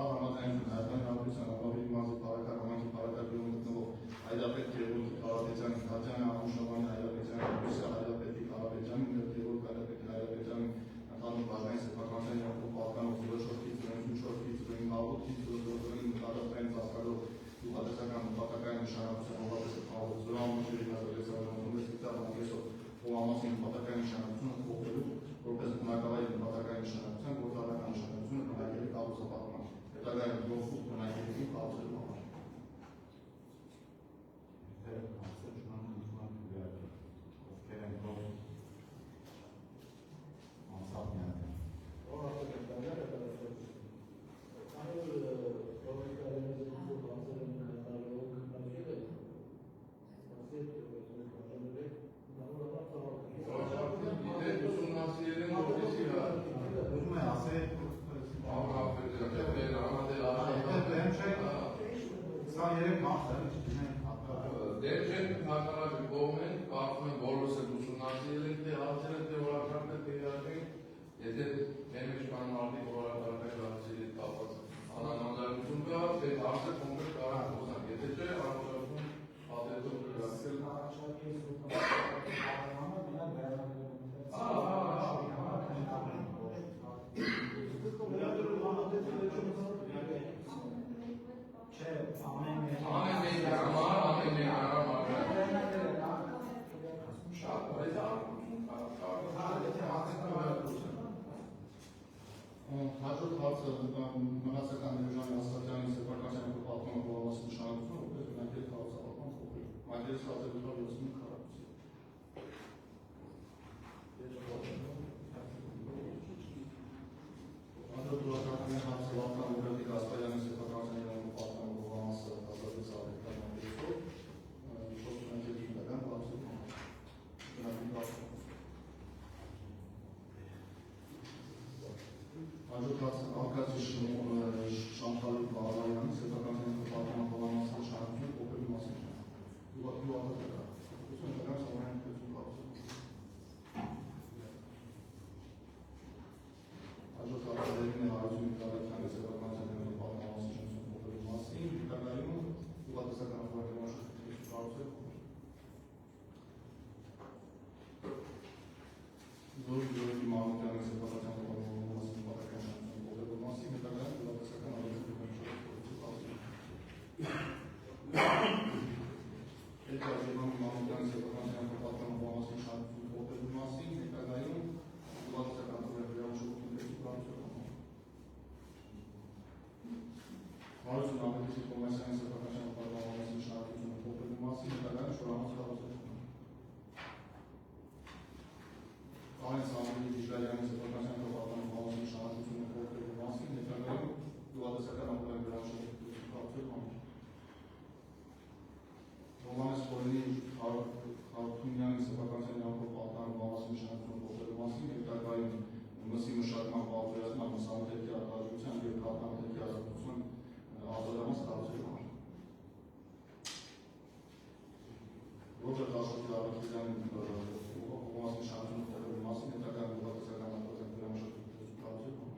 Աղամատային հայտան հարության ապավի մազի պարակարամանքի պարակարամանքի մնացական Ներժանի Աստղյանի սեփականության պատմումը բավականին նշանակություն, որպես բնակելի կառուցապատման փոխել։ Մայրերի ստացելուտար 75 քառակուսի։ Անդրոդուրականի հարցը Վարդան Ուգրատի Գասպարյանի սեփականության իրավունքի պատմումը բավականասը ազատից արեկան անդրեսով, շոշտունագետությունական բացում։ Ալկացի Շանթալի Բաղարյանի սեփականության պատմումը բավականասը նշանակություն փոխելու մասին։ Աջոթարարերին է հարություն Իտալիայանի սեփականության պատմամասնություն փոխելու մասին, Իտալիայում ուղղատեսական ապրանքների կառուցել։ Զորի Մանուկյանի սեփականության պատմամասնություն փոխելու մասին, Իտալիայում ուղղատեսական Մանուկյանի սեփականության պատմամասնություն փոխելու մասին, Իտալիայում ուղղատեսական Հարություն Աբելիսի կոմերսիային սեփականության պատմամասնություն նշանակությունը փոխելու մասին, Իտալիայում շորամաց կառուցել։ Կանես Ամիրի Դիժլարյանի սեփականության պատմամասնություն նշանակությունը փոխելու մասին, Իտալիայում ուղղատեսական ապրանքների կառուցել։ Հովհաննես Խորենի Խարթումյանի սեփականության պատմամասնություն նշանակությունը փոխելու մասին, Իտալիայում մսի մշակման պատվիրատման մսամթերքի արտադրության և կաթնամթերքի ազատություն ազատամաս կառուցելու համար։ Ռոբերտ Աշոտի Արաքելյանի հողամասնի նշանակությունը փոխելու մասին, Իտալիայում ուղղատեսական ապրանքների կառուցելու համար։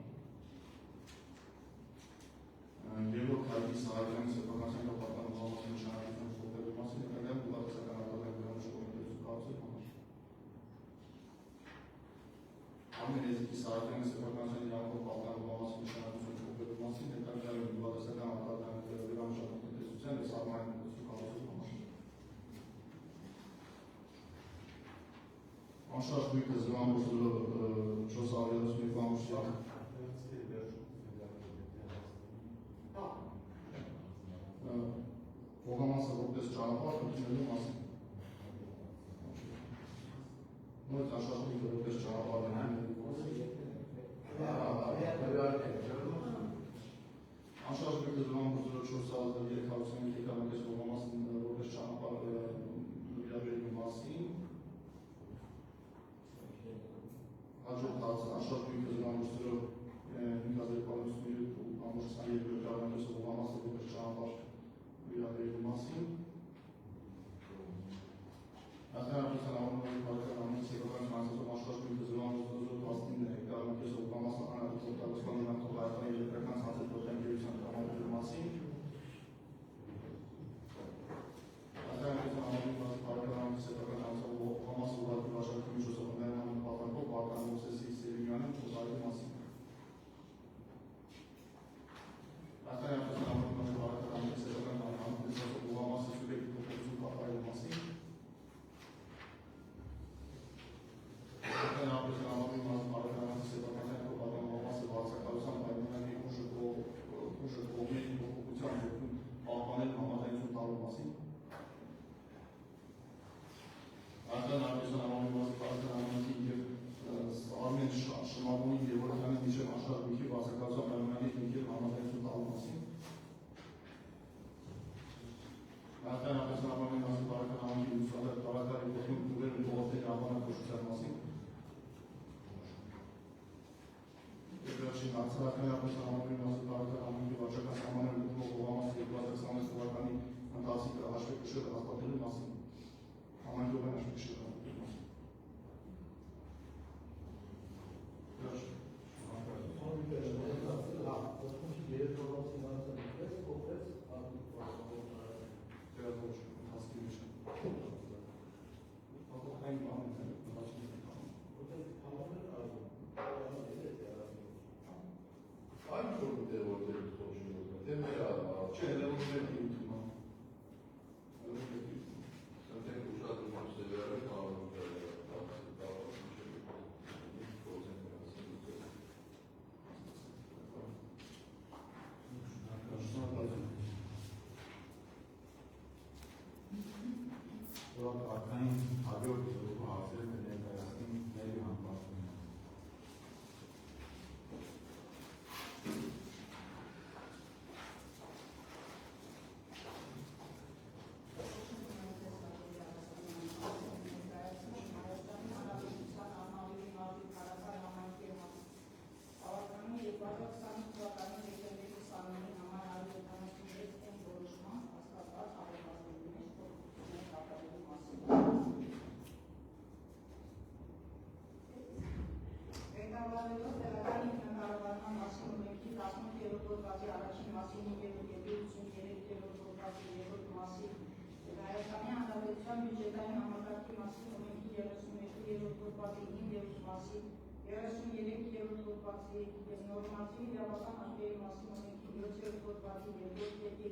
Գևորգ Հայդի Սահակյանի սեփականության պատմամասնություն նշանակությունը փոխելու մասին, Իտալիայում ուղղատեսական ապրանքների կառուցելու համար։ Ամեն Եզիկի Սահակյանի սեփականության իրավունքի պատմամասնություն նշանակություն փոխելու մասին, Իտալիայում ուղղատեսական ապրանքների վերամշակման և սահմանային կառուցելու համար։ Անշարժ գույքը զվանորսը 432 ամուսյակ հողամասը որպես ճանապարհ ընդունելու մասին։ Նույնիսկ անշարժ գույքը որպես ճանապարհ Անշարժ գույքը զվանորսը 432 եկամեկես հողամասը որպես ճանապարհ նվիրաբերելու մասին։ Հաջորդ հարցը անշարժ գույքը զվանորսը 5252 եկամեկես հողամասը որպես ճանապարհ նվիրաբերելու մասին։ Արտադրության ամենօրյա բարեկամների սեփականության անցածով անշարժ գույքը զվանորսը 19 եկամեկես հողամասը անհրաժեշտ օգտագործման հայտնի էլեկտրական ցանցերի փոխանցության տրամադրելու մասին։ Արտադրության ամենօրյա բարեկամների սեփականության անցածով հողամասը ուղղակի վաճառքի միջոցով ներառման պատրաստող Վարդան Մովսեսի Սերիմյանը փոխարինելու մասին։ Արտադրության ամենօրյա բարեկամների սեփականության անցածով հողամասը սուբյեկտի փոխանցում կատարելու մասին։ Արտադրության ամենօրյա բարեկամների սեփականության պատմամասը վարձակալության պայմանների ուժը կողմերի փոխության դեպքում պահպանել համաձայնություն տալու մասին։ Արտադրության ամենօրյա բարեկամների և Արմեն Շմագոնի Գևորգյանի միջև անշարժ գույքի վարձակալության պայմանների հիմքեր համաձայնություն տալու մասին։ Արտադրության ամենօրյա բարեկամների ուսումնասիրել տարածքային կողմի ուղեր ու փողոցների անվանակոչության մասին։ Վերջին հարցը արտադրության ամենօրյա բարեկամների վաճառական սահմանները ընդունող հողամասը 2026 թվականի ընթացքում հաշվեկշիռ հաստատելու մասին։ Համայնքովեն հաշվեկշիռ հաստատելու մասին։ Sunt ușat în mod severă, հոդվածի 5-րդ հոդվածի 2-րդ մասի Հայաստանի Հանրապետության բյուջետային համակարգի մասին օրենքի 32-րդ հոդվածի 5-րդ մասի 33-րդ հոդվածի նորմատիվ իրավական ակտերի մասին օրենքի 7-րդ հոդվածի 2-րդ կետի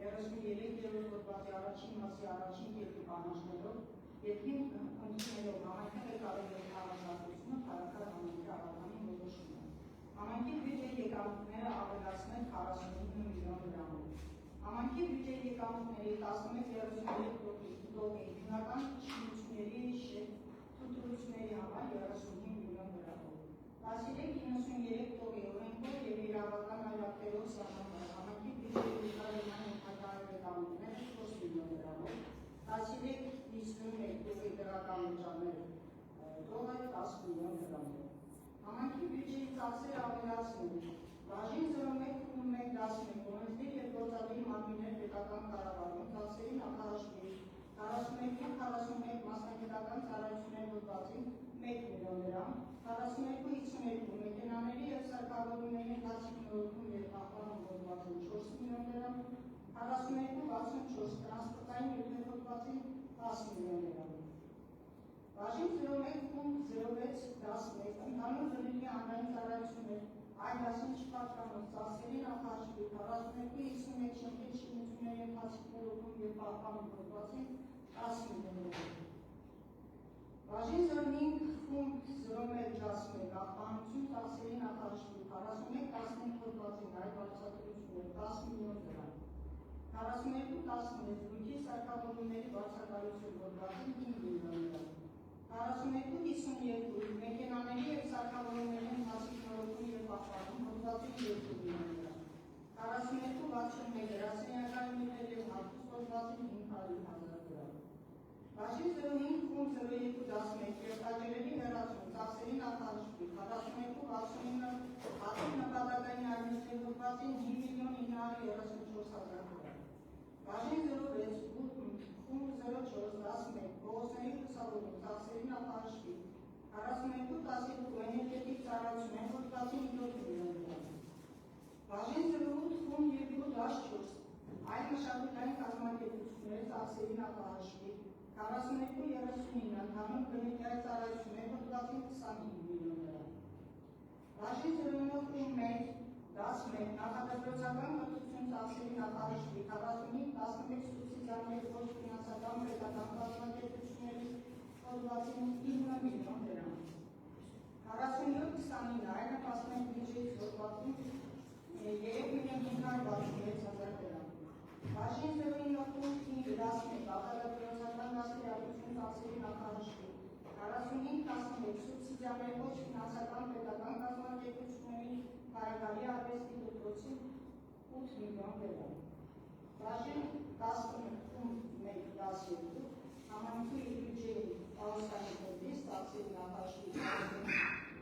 33-րդ հոդվածի առաջին մասի առաջին կետի բանաչներով եւ ընդունելով համայնքները կարելի է հավասարությունը քաղաքական համայնքի առարկանի որոշումը։ Համայնքի բյուջեի եկամուտները ավելացնել 49 միլիոն դրամով։ Համայնքի բյուջեի եկամուտների 11.33%-ի հիմնական շինությունների թույլտվությունների համար 35 միլիոն դրամով։ 13.93%-ի օրենքով եւ իրավական այլակերպով սահմանված համայնքի բյուջեի եկամուտների եկամուտները 4 միլիոն դրամով։ 13.51%-ի դրական վճարներ դոլար 10 միլիոն դրամով։ Համայնքի բյուջեի ծախսերը ավելացնել բաժին 01.11 գոնեզդիր եւ գործադիր մարմիններ պետական կառավարում ծախսերի նախարարժի 42.41 մասնագիտական ծառայություններ հոդվածին 1 միլիոն դրամ, 42.52 մեքենաների եւ սարքավորումների ընթացիկ նորոգում եւ պահպանում հոդվածին 4 միլիոն դրամ, 42.64 տրանսպորտային նյութեր հոդվածին 10 միլիոն դրամ։ Բաժին 01.0611 ընդհանուր բնույթի անձնային ծառայություններ այլ հասուն չպատկանող ծախսերի նախարարժի 42.51 շենքերի շինությունների ընթացիկ նորոգում եւ պահպանում հոդվածին 10 միլիոն դրամ։ Բաժին 05.0111 աղբանություն ծախսերի նախարարժի 41.15 հոդվածին այլ վարձատրություններ 10 միլիոն դրամ։ 42.16 զույգի սարքավորումների վարձակալություն հոդվածին 5 միլիոն դրամ։ 42.52 մեքենաների եւ սարքավորումների ընթացիկ նորոգում եւ պահպանում հոդվածին 2 միլիոն դրամ։ 42.61 գրասենյակային նյութեր եւ հագուստ հոդվածին 500,000 դրամ։ Բաժին 05.0211 երկրաճերերի հեռացում ծախսերի նախարարժի 42.69 ակտիվ նպատակային այլմիջների հոդվածին 5.934,000 դրամ։ Բաժին 06.0411 փողոցների լուսավորում ծախսերի նախարարժի 42.12 էներգետիկ ծառայություններ հոդվածին 7 միլիոն դրամ։ Բաժին 08.214 այլ մշակութային կազմակերպությունների ծախսերի նախարարժի 42.39 ընդհանուր բնութային ծառայություններ հոդվածին 25 միլիոն դրամ։ Բաժին 09.111 նախադասական կրթություն ծախսերի նախարարժի 45.11 սուբսիդիաների ոչ ֆինանսական պետական կազմակերպությունների հոդվածին 9 միլիոն դրամ։ 47.29 այլ նպաստային բյուջեից հոդվածին 3.566,000 դրամ։ Բաժին 09.11 արտադրական դասերակցություն ծախսերի նախարարժի 45.16 սուբսիդիաների ոչ ֆինանսական պետական կազմակերպությունների Փարագալի արվեստի դպրոցին 8 միլիոն դրամ։ Բաժին 10.112 համայնքի բյուջեի պահոստային ֆոնդից ծախսերի նախարարժի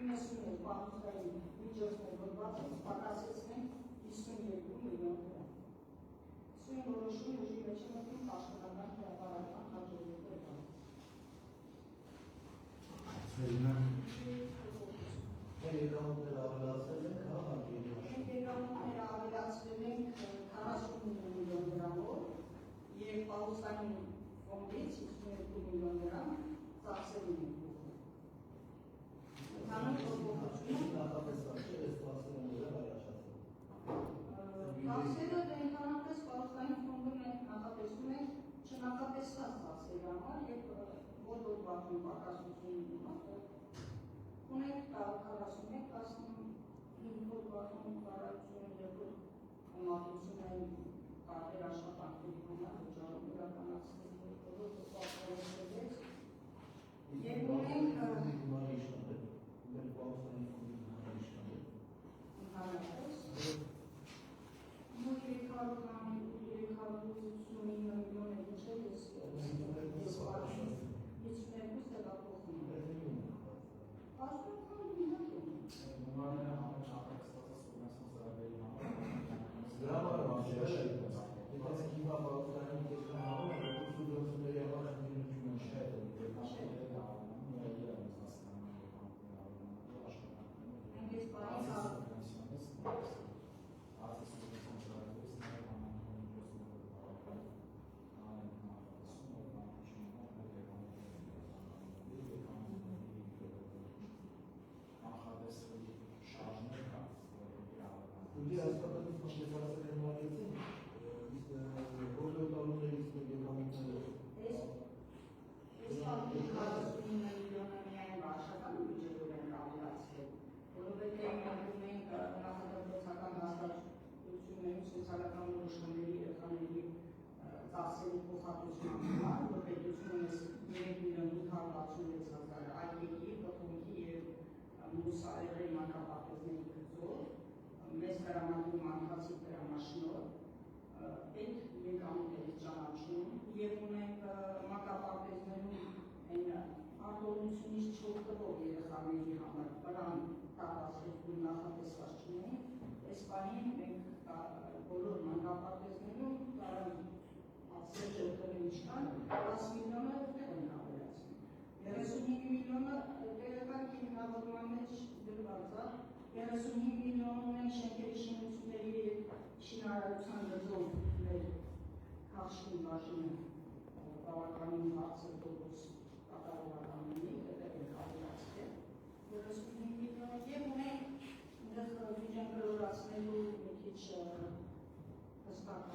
90 պահոստային միջոցներ հոդվածից պակասեցնենք 52 միլիոն դրամ։ Սույն որոշում ուժի մեջ է մտնում պաշտոնական հրապարակման հաջողությունները։ Եկամուտները ավելացել ենք, հա, եկամուտները ավելացրել ենք 40 միլիոն դրամով եւ պահոստային ֆոնդից 52 միլիոն դրամ ծախսերի ենք փոխում։ Ընդհանուր փոփոխությունը նախատեսված չէ, այս ծախսերը նորը հայրաշացել։ ծախսերը ընդհանրապես պահոստային ֆոնդում ենք նախատեսում ենք չնախատեսված ծախսերի համար եւ ոչ հոդվածում պակասություն ունենք 41-15 հոդվածում ծառայություն եւ մատուցումային տարբեր աշխատանքների համար վճարում իրականացնել բոլոր հոդվածներից եւ ունենք ընդհանրապես 389 միլիոն է չէ ես այդ եկամուտներից ճանաչում եւ ունենք մակապարտեզներում այն արտոնությունից չօգտվող երեխաների համար պլան կառուցված ու նախատեսված չունենք, այս պահին մենք բոլոր մակապարտեզներում Սեջը կրինչկան 10 միլիոնը տեղ են ավելացնում։ 35 միլիոնը տեղական հիմնավորման մեջ դրված է, 35 միլիոն ունենք շենքերի շինությունների և շինարարության գծով մեր հաշվի բաժինը բավականին բարձր տոկոս կատարողականների տեղ են ավելացրել 35 միլիոն և ունենք բյուջեն կլորացնելու մի քիչ հստակ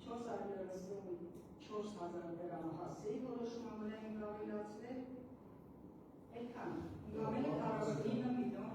434,000 դրամ հասցեի որոշման վրա ենք ավելացրել, այդքան, ամենը 49 միլիոն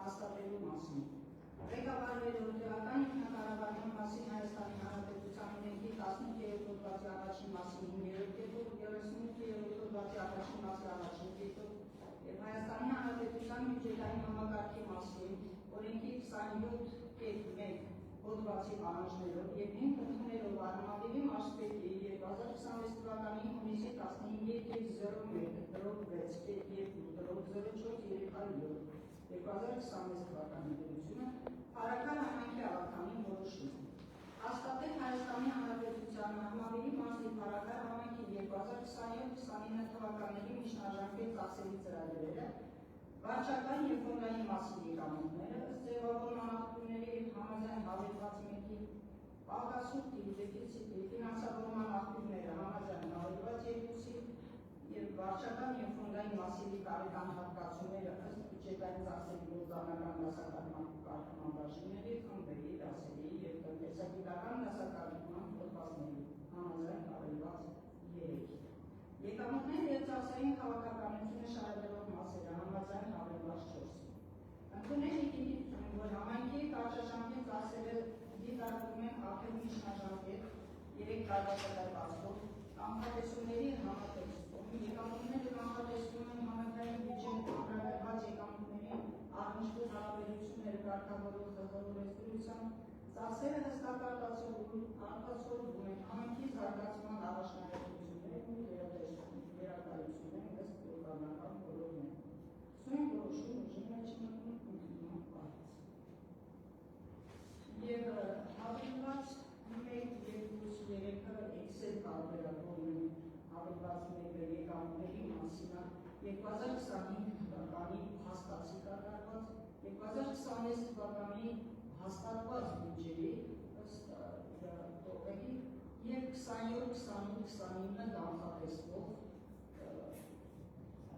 հաստատելու մասին։ Ղեկավարվել օրդեղական ինքնակառավարման մասին Հայաստանի Հանրապետության ունենքի 18-րդ հոդվածի առաջին մասին 5-րդ կետով, 38-րդ հոդվածի առաջին մասի առաջին կետով և Հայաստանի Հանրապետության բյուջետային համակարգի մասին օրենքի 27.1 հոդվածի պահանջներով և ինք ընդունելով Արմավիրի մարզպետի 2026 թվականի հունիսի 15/06/06/300 2026 թվականի դրությունը Փարաքար համայնքի աղթանին որոշում։ Հաստատել Հայաստանի Հանրապետության Արմավիրի մարզի Փարաքար համայնքի 2027-29 թվականների միջնաժամկետ ծախսերի ծրագրերը, վարչական և ֆոնդային մասի եկամուտները, ըստ ձևավորման աղբյուրների և համաձայն հավելված մեկի պակասույթի, դեֆիցիտի, ֆինանսավորման աղբյուրները համաձայն հավելված երկուսի և վարչական և ֆոնդային մասերի տարեկան հատկացումները ըստ բյուջետային ծախսերի գործառնական դասակարգման կարգման բաժինների, խմբերի, դասերի և տնտեսագիտական դասակարգման հոդվածների համաձայն հավելված 3-ի։ Եկամուտները և ծախսերին քաղաքականությունը շարադրող մասերը համաձայն հավելված 4-ի։ Ընդունել եկեղեցին, որ համայնքի կարճաժամկետ ծախսերը դիտարկվում են ապրել միջնաժամկետ 3 տարածաշրջանով կանխատեսումների համատեքստում, եկամուտները կանխատեսվում են համայնքային բյուջեն կարգավորված եկամուտների առնչվող հարաբերությունները կարգավորող ղեկավարության ծախսերը հստակ արտացոլվում են համայնքի զարգացման առաջնահերթություններն ու վերակայություններն ըստ օրգանական բոլորներն։ Սույն որոշում ուժի մեջ մտնում ընդունման պահից։ Եվ հավելված 1-2-3-ը Excel տարբերակով են հավելված մեկը եկամուտների մասին 2025 թվականի հաստացի կատարված, 2026 թվականի հաստատված բյուջեի ըստ տողերի և 27-28-29 կանխատեսվող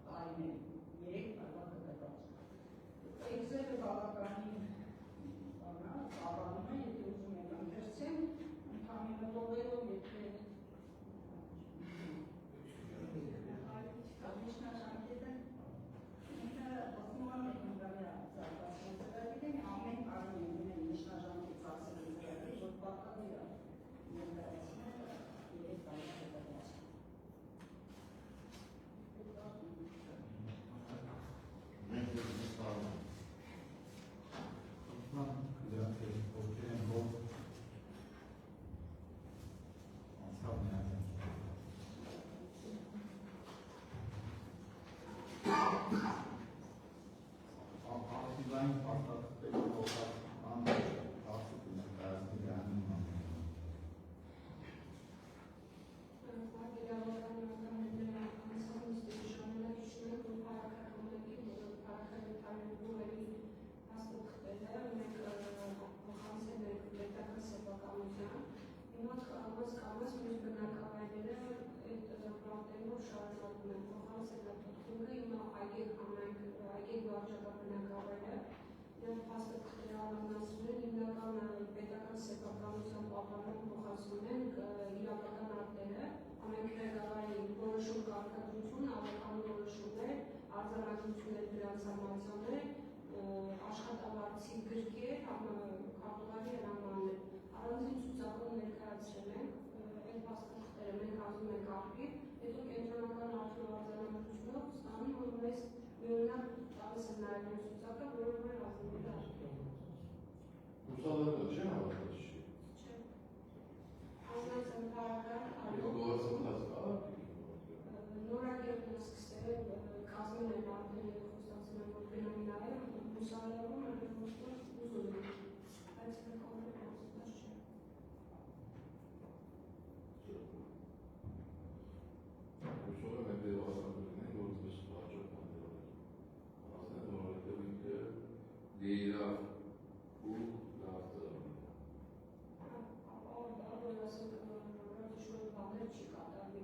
տարիների 3 տարվա կտրված։ Excel-ը բավականին ավանում է, եթե ուզում եք ընթերցեմ, ընդհանրապես տողերով, եթե միջնաժամկետը ինքը ոսնման եք ընդամյա զարգացման ծրագրին ամեն տարի ունեն միջնաժամկետ ծախսերի ծրագրի, որ պարտադիր է ներկայացնել 3 տարվա կտրված։ Grazie. մասի գրքեր, քարտուղարի հրամաններ, առանձին ցուցակում ներկայացրել ենք, այդ փաստաթղթերը մենք ասում ենք արկիր, հետո կենտրոնական արդյունաբերությունով ստանում, որ մեզ միօրինակ տալիս է նաև այն ցուցակը, որը որ ազնիվ է արկիր։ Ուսանողը չէ հավատաց չի։ Չէ։ Անձնայց ընդհանրական Ես գոհացած կա։ նորակերպն սկսել կազմել են արդեն և խոստացել են, որ գնային նայել, ուսանողում են խոստում ուզում են, բայց կոնկրետ խոստած չէ։ Ուսանողը մենք դեպասանքն են, որ դες հաջող կանել։ Ասեն, որովհետև ինքը դիրա ու դարձել։ Ապա ասենք, շուտ բաներ չի կատարվի։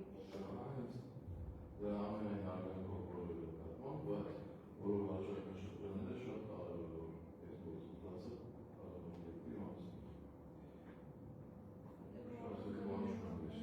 Դա ամենայն արգան կողորը կատման, բայց որով հաջողական շրջանները շատ կարևոր որ այս գործընթացը կարողանում դեպի մասը։ Շատ զգմանիշ մանդես։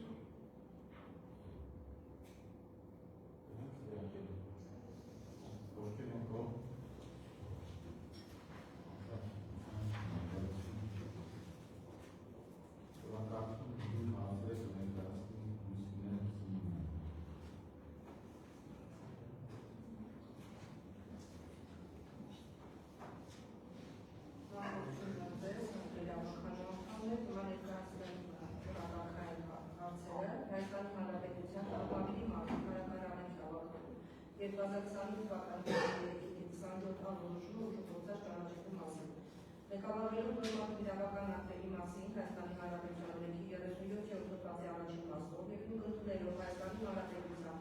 Ղեկավարվելով նորմատիվ իրավական ակտերի մասին Հայաստանի Հանրապետության օրենքի 37-րդ հոդվածի առաջին մասով և ընդունելով Հայաստանի Հանրապետության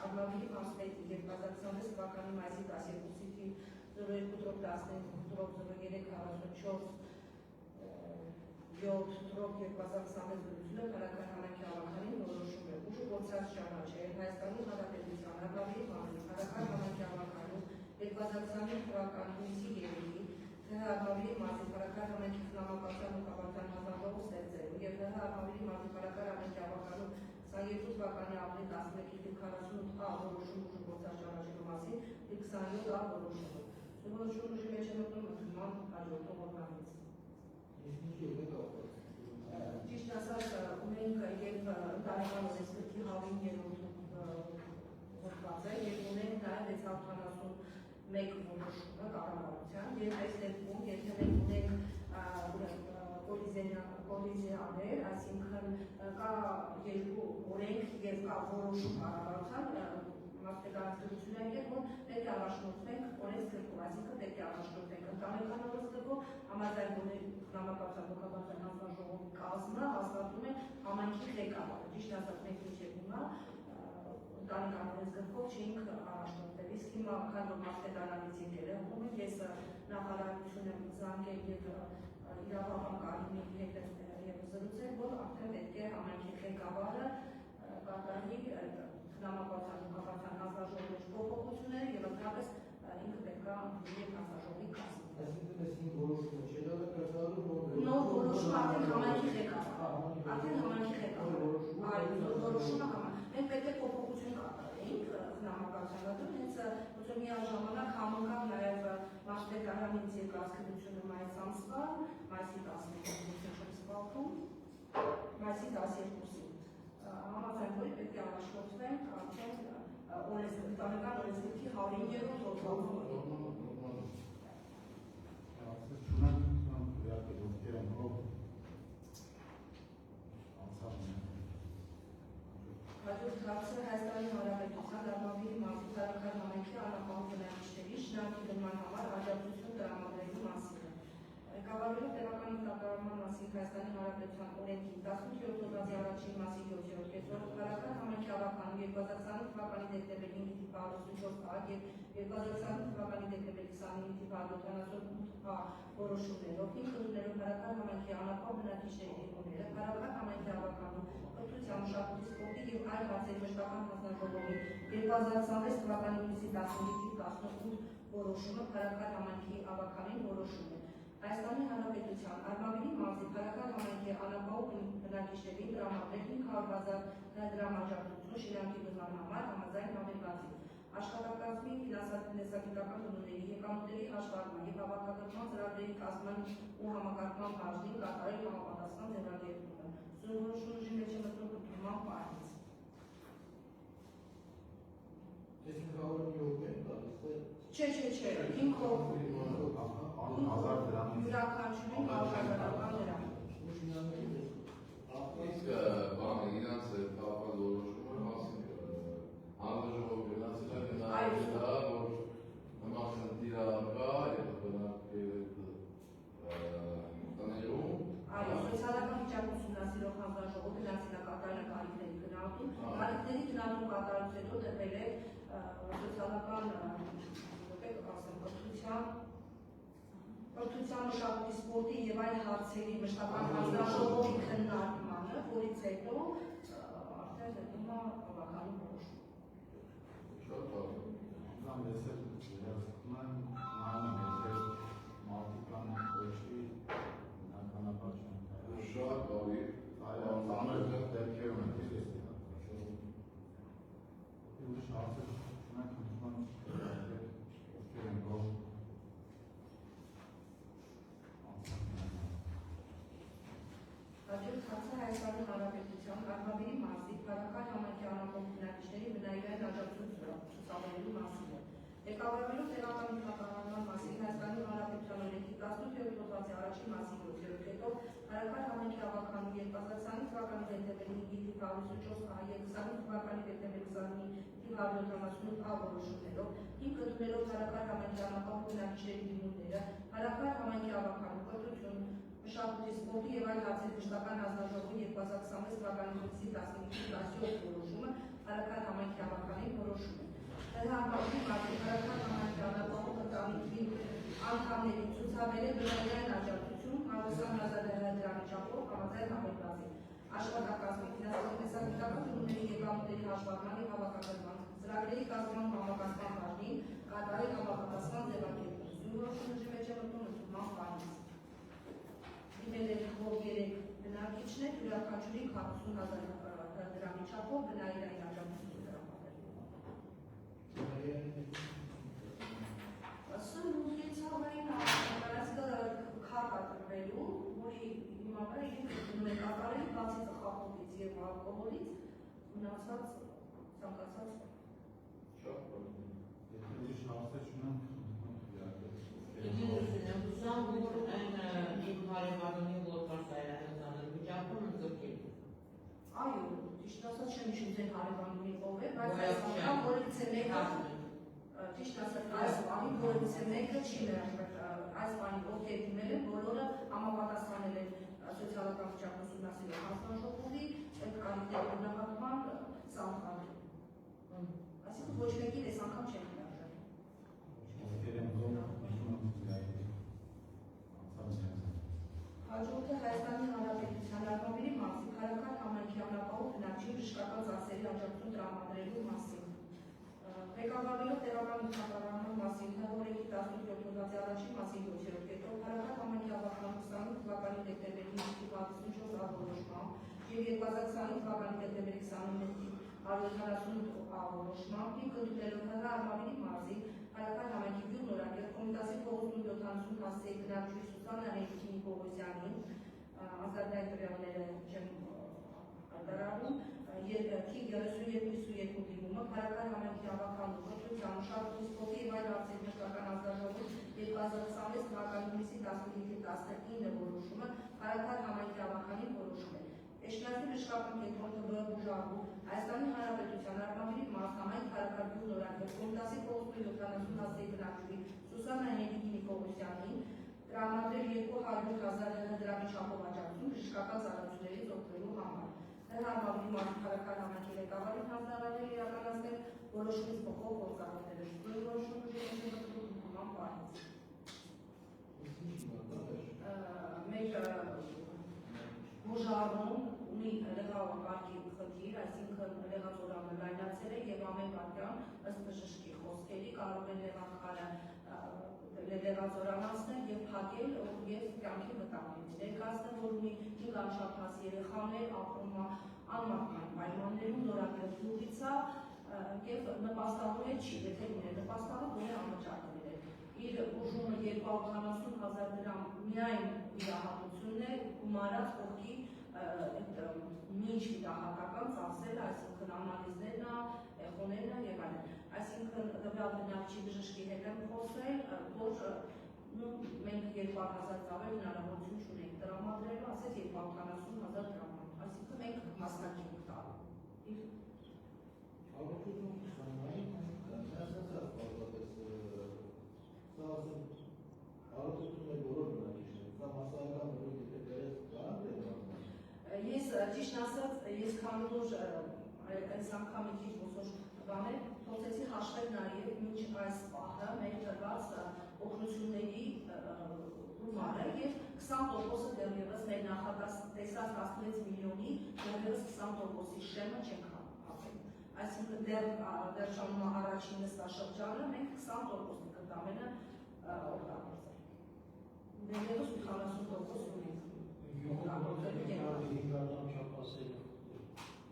Արմավիրի մասպետի 2026 թվականի մայիսի 12-ի 02-15-03-44 7-2026 զրույցը քարական համայնքի ավականին որոշում է ուժը գործած ճանաչել Հայաստանի Հանրապետության Արմավիրի մասի քարական համայնքի ավականին 2025 թվականի հունիսի 3-ի Արմավիրի մասի քարական համայնքի խնամակացության ու կապակցության հանձնաժողով ստեղծելու և Արմավիրի մասի քարական համայնքի ավականին 22 թվականի ապրիլի 11-ի 48 որոշում ուժը գործած ճանաչելու մասին 27 որոշումը։ Որոշում ուժի մեջ է մտնում ընդունման հաջորդող օրվանից։ Ճիշտ ասած, ունենք և տարեկան օրենսգրքի 105-րդ հոդվածը և ունենք նաև 671 որոշումը կառավարության և այս դեպքում, եթե մենք ունենք կոլիզիաներ, այսինքն կա երկու օրենք և կա որոշում կառավարության, մասնագիտությունը եկել, որ պետք է առաջնորդվենք օրենսգրքով, այսինքն պետք է առաջնորդվենք ընտանեկան օրենսգրքով, համաձայն խնամակացության ու կապակցության հանձնաժողովի կազմը հաստատում է համայնքի ղեկավարը։ Ճիշտ ասած, մենք մինչև հիմա ընտանեկան օրենսգրքով չէինք առաջնորդվել, իսկ հիմա քան որ մասնագիտանալից եկել է, ես նախարարություն եմ զանգել և իրավական կարիմի հետ եմ զրուցել, որ արդեն պետք է համայնքի ղեկավարը կատարի խնամակացության ու կապակցության հանձնաժողովի մեջ փոփոխությունները և ընդհանրապես ինքը պետք է ընդունի հանձնաժողովի կազմը։ Նոր որոշում արդեն համայնքի ղեկավարը, արդեն համայնքի ղեկավարը, այո, որոշումը համայնքի։ Մենք պետք է փոփոխություն կատարեինք խնամակացության, հենց միաժամանակ համընկավ նաև Մասպետարանից երկարասկրությունը մայիս ամսվա, մայիսի 12-ին, համաձայն որի պետք է առաջնորդվենք արդեն ընտանեկան օրենսգրքի 105-րդ հոդվածով։ Հաջորդ հարցը Հայաստանի Հանրապետության Արմավիրի մասի քարական համայնքի անապահով բնակիչների շնորհքի դրման համար աջակցություն տրամադրելու մասին։ Ղեկավարելով տեղական ինտեգրման մասին Հայաստանի Հանրապետության օրենքի 18-րդ հոդվածի առաջին մասի 7-րդ կետով քարական համայնքի ավականում 2020 թվականի դեկտեմբերի 5-ի թիվ 164 թվակ և 2020 թվականի դեկտեմբերի 29-ի թիվ 178 որոշումներով ինքնուրույնելով քարական համայնքի անապահով բնակիչների դեպքերը քարական համայնքի ավականում կրթության, մշակույթի, սպորտի և այլ հարցերի մշտական հանձնաժողովի 2026 թվականի հունիսի 15-ի թիվ 18 որոշումը քարական համայնքի ավականին որոշում է։ Հայաստանի Հանրապետության Արմավիրի մարզի քարական համայնքի անապահով բնակիչներին տրամադրել 500,000 դրամ աջակցություն շինանքի բնման համար համաձայն համերգացի։ աշխատակազմի ֆինանսական տնօրենների եկամուտների հաշվարկման և հավաքագրման ծրագրերի կազմման ու համակարգման բաժնին կատարել համապատասխան ձևակերպումը։ Զորոշում ուժի մեջ է մտնում կրթման պահից։ Չէ, 500 յուրաքանչյուրին 1000 դրամ։ Իսկ բանը իրանց հետ կապված որոշումը մասին հանձնաժողովի գնացել են դա, որ նման խնդիր կա եւ բնակել տներում։ Այո, սոցիալական վիճակը ուսումնասիրող հանձնաժողովը գնացինակատարել կարիքների գնահատում, կարիքների գնահատում կատարելուց հետո տրվել է սոցիալական կրթության, մշակույթի, սպորտի եւ այլ հարցերի մշտական հանձնաժողովի քննարկմանը, որից հետո արդեն դեպքում է հավաքալու որոշում։ Շատ բարի։ Շատ բարի։ Հաջորդ հարցը Հայաստանի Հանրապետության Ղարաբաղի մարզի քաղաքական համայնքի անապահով բնակիչների բնայական աջակցություն ցուցաբերելու մասին է։ Ղեկավարվելով տեղական ինքնակառավարման մասին Հայաստանի Հանրապետության օրենքի 18-րդ հոդվածի առաջին մասի 7-րդ հետո քաղաքական համայնքի ավականու 2020 թվականի դեկտեմբերի 5-ի 504 եւ 2020 թվականի դեկտեմբերի 29-ի 578 որոշումներով հիմք ընդունելով քաղաքական համայնքի անապահով բնակիչների դիմումները քաղաքական համայնքի ավականու կրթություն մշակույթի, սպորտի եւ այլ հարցերի մշտական հանձնաժողովի 2026 թվականի հունիսի 15-ի 17 որոշումը քաղաքական համայնքի ավականին որոշում է։ Հանրապետության մարզի քաղաքական համայնքի անապահով ընտանիքի անդամների ցուցաբերել բնայական աջակցություն 120,000 դրամի չափով համաձայն համոզվածի աշխատակազմի ֆինանսական տնօրենների եկամուտների հաշվարկման եւ հավաքագրման ծրագրերի կազմման համակարգման բաժնին կատարել համապատասխան ձևակերպում։ Զորոշում ուժի մեջ է մտնում ընդունման պահից։ Դիմել 3 բնակիչներ յուրաքանչյուրի 40,000 դրամի չափով բնայական աջակցություն Սնուցիցավային կատրվելու, որի հիմա իրենք կատարել բացի ծխախոտից և ալկոհոլից մնացած ցանկացած Շատ բարի։ Այո, ճիշտ ասած չեմ հիշում ձեր հարևանուհի ով է, բայց այս անգամ որևիցե մեկը ճիշտ ասած այս բանի որևիցե մեկը չի ներառվել այս բանի ովքեր դիմել են, բոլորը համապատասխանել են սոցիալական վիճակը ուսումնասիրող հանձնաժողովի այդ կարիքների գնահատման սահմանին։ Այսինքն ոչ մեկին այս անգամ չեն ներառվել։ Հաջորդը Հայաստանի Հանրապետության Ղարաբաղի մարզի քաղաքական համայնքի անապահով բնակչի բժշկական ծախսերի աջակցություն տրամադրելու մասին։ Ղեկավարվելով տեղական ինքնակառավարման մասին օրենքի 18-րդ հոդվածի առաջին մասի 7-րդ հետո քաղաքական համայնքի ավականու 28 թվականի դեկտեմբերի 5-ի 64 եւ 2020 թվականի դեկտեմբերի 29-ի 178 որոշմամբ հիմք ընդունելով Ղարաբաղի մարզի քաղաքական համայնքի գյուղնորագիր Կոմիտասի փողոց 70 հասցեի բնակչուհի Սուսաննա Հենրիկինի Պողոսյանին ազատայնտրյալները չեմ արտարարում երկի 32 դիմումը քաղաքական համայնքի ավականու կրթության, մշակույթի, սպորտի եւ այլ հարցերի մշտական հանձնաժողովի 2026 թվականի հունիսի 15-ի 19 որոշումը քաղաքական համայնքի ավականին որոշում է։ Էշնասի բժշկական կենտրոն ՀԲ բուժարու Հայաստանի Հանրապետության Ղարաբաղի մարզ համայնք քաղաքական գյուղնորագիր Կոմիտասի փողոց 70 հասցեի բնակչուհի Սուսաննա Հենրիկինի Պողոսյանին տրամադրել 200,000 դրամի չափով աջակցություն բժշկական ծառայություններից օգտվելու համար։ Ղարաբաղի մարզի քաղաքական համայնքի ղեկավարին հանձնարարել իրականացնել որոշումից փոխող գործառույթները։ Որոշումը ժողովրդի ընդունման պահից։ Մեր բուժարուն ունի լեգավակարգի խնդիր, այսինքն լեգածորանը լայնացել է եւ ամեն վարքյան ըստ բժշկի խոսքերի կարող է լեգածորանացնել եւ փակել եւ կյանքի վտանգել։ Ներկայացնել, որ ունի 5 անշահ երեխաներ, ապրում անմահման պայմաններում նորակրթ գյուղից է, եւ նպաստավոր է չի, եթե լիներ նպաստավոր որ է անվճար լիներ։ Իր ուժումը 240,000 դրամ միայն իրահատությունն է, գումարած կողքի մինչ իրահատական ծախսերը, այսինքն անալիզներն, էխոներն եւ այլն։ Այսինքն տվյալ բնակչի բժշկի հետ եմ խոսել, որ մենք 200,000 ծավալ հնարավորություն չունենք տրամադրելու, ասեց 240,000 դրամ, այսինքն մենք մասնակի ենք տալու։ Ես ճիշտ ասած, ես քանի որ այս անգամ մի քիչ ոսոր բաներ փորձեցի հաշվել նաև մինչ այս պահը մեր տրված օգնությունների գումարը եւ 20%-ը դեռևս մեր նախատեսած 16 միլիոնի դեռևս 20%-ի շեմը չենք հասել։ Այսինքն դեռ շարունա առաջին նստաշրջանը մենք 20%-ը կտամենը օգտագործել։ Դեռևս 80% ունենք։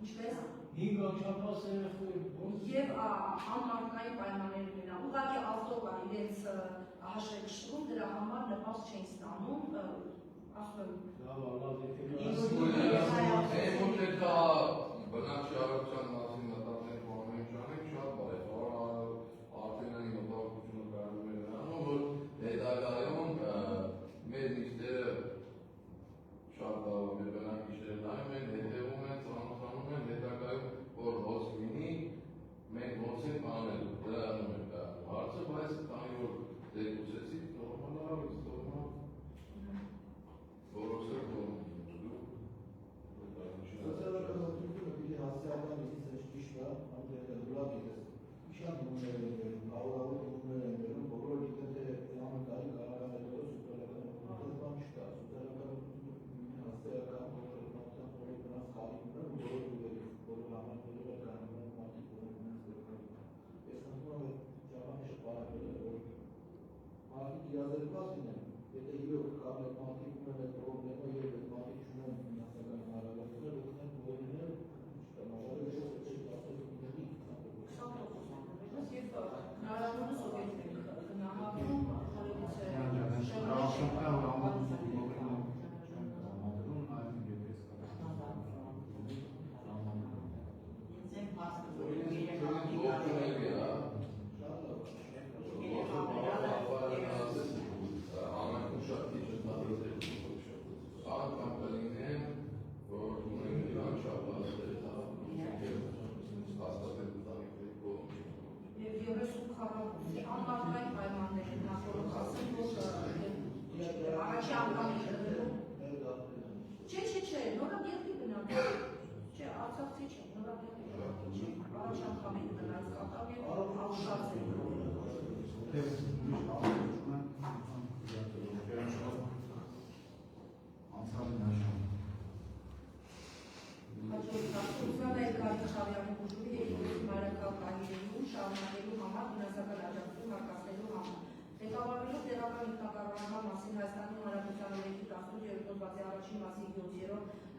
Ինչպես 5 չափասերը եւ անմարդկային պայմաններ ունենա։ Ուղղակի ավտոկա իրենց հաշվեկշռում դրա համար նպաստ չեն ստանում, ասում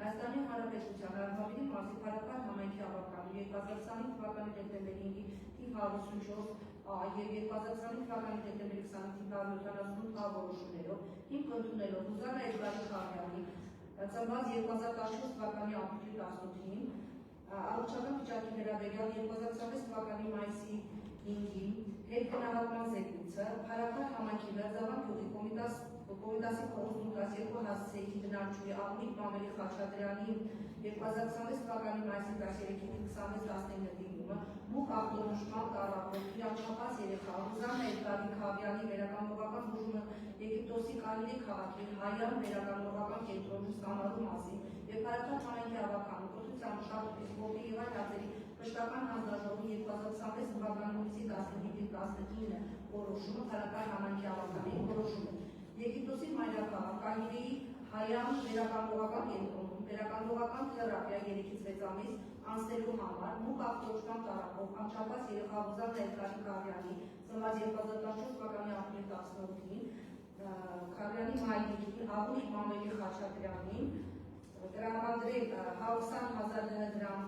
Հայաստանի Հանրապետության Արվավերի մարզի Փարական համայնքի ավականու 2020 թվականի դեկտեմբերի 5 54 եւ 2020 թվականի դեկտեմբերի 25 որոշումներով հիմք ընդունելով Ուզանա Էդվարդ Խարյանի ծնված 2014 թվականի ապրիլի 18-ին առողջական վիճակի վերաբերյալ 2026 թվականի մայիսի 5-ին հետգնահատման զեկույցը Փարական համայնքի Լերձավան գյուղի Կոմիտասի փոխուստուկաս 2 հասցեի բնակչուհի Աղմիկ Մամելի Խաչատրյանի 2026 թվականի մայիսի 13-ին 26-19 դիմումը մուկ ախտորոշման կառավարողի անչափահաս երեխա Ռուզաննա Էդվարդի Խավյանի վերականգնողական բուժումը Եգիպտոսի Կայլի քաղաքի Հայան վերականգնողական կենտրոնում ստանալու մասին եւ Փարական համայնքի ավականու կրթության մշակույթի սպորտի եւ այլ հարցերի մշտական հանձնաժողովի 2026 թվականի հունիսի 15-19 որոշումը Փարական համայնքի ավականի որոշումը Եգիպտոսի մայրաքաղաք Կայլիի Հայան վերականգնողական կենտրոնում վերականգնողական թերապիա 3-ից 6 ամիս անցնելու համար մուկ ախտորոշման տարածող անչափահաս երեխա Ռուզաննա Էդվարդի Խավյանի ծնված 2014 թվականի ապրիլի 18-ին Խավյանի մայրիկին Աղմիկ Մամելի Խաչատրյանին տրամադրել 120,000 դրամ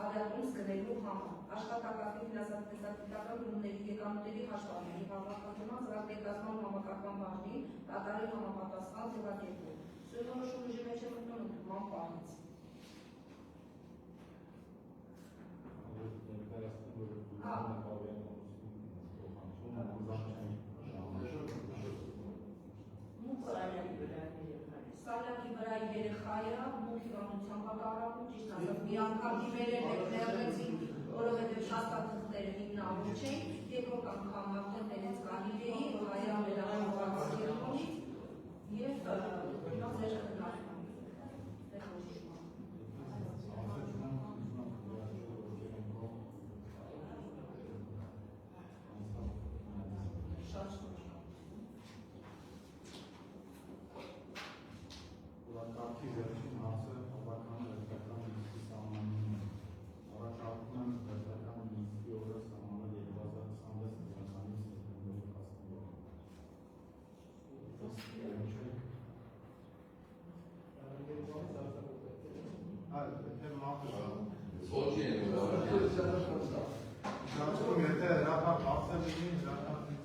ադատում սկսելու համար։ Աշխատակազմի ֆինանսական գումարների եկամուտների հաշվարկների համակարգման զարգացման համակարգման բաժնի կատարի համապատասխան ձևակերպում։ Սույնորոշում ուժի մեջ է մտնում ընդունման պահից։ Սալյակի վրա երեխայը մուտ հիվանդությամբ կատարվում, ճիշտ ասած, մի անգամ դիմերել եք նեղեցին, որովհետև շաստաթղթերը հիմնավոր չէին, երկրորդ անգամ արդեն տերեց կարիլեի, հայր ամենահավաքս երկրորից և ձեր խնարկման, ձեր խոշուշման։ Շատ շնորհակալ։ Կարգի վերջին հարցը հավաքական վերջական նիստի սահմանումն է։ Առաջարկում եմ վերջական նիստի օրը սահմանել 2026 թվականի սեպտեմբերի 13-ը։ Ոչ են, Շարժում եթե հրապարակ հարցը լինի, հրապարակ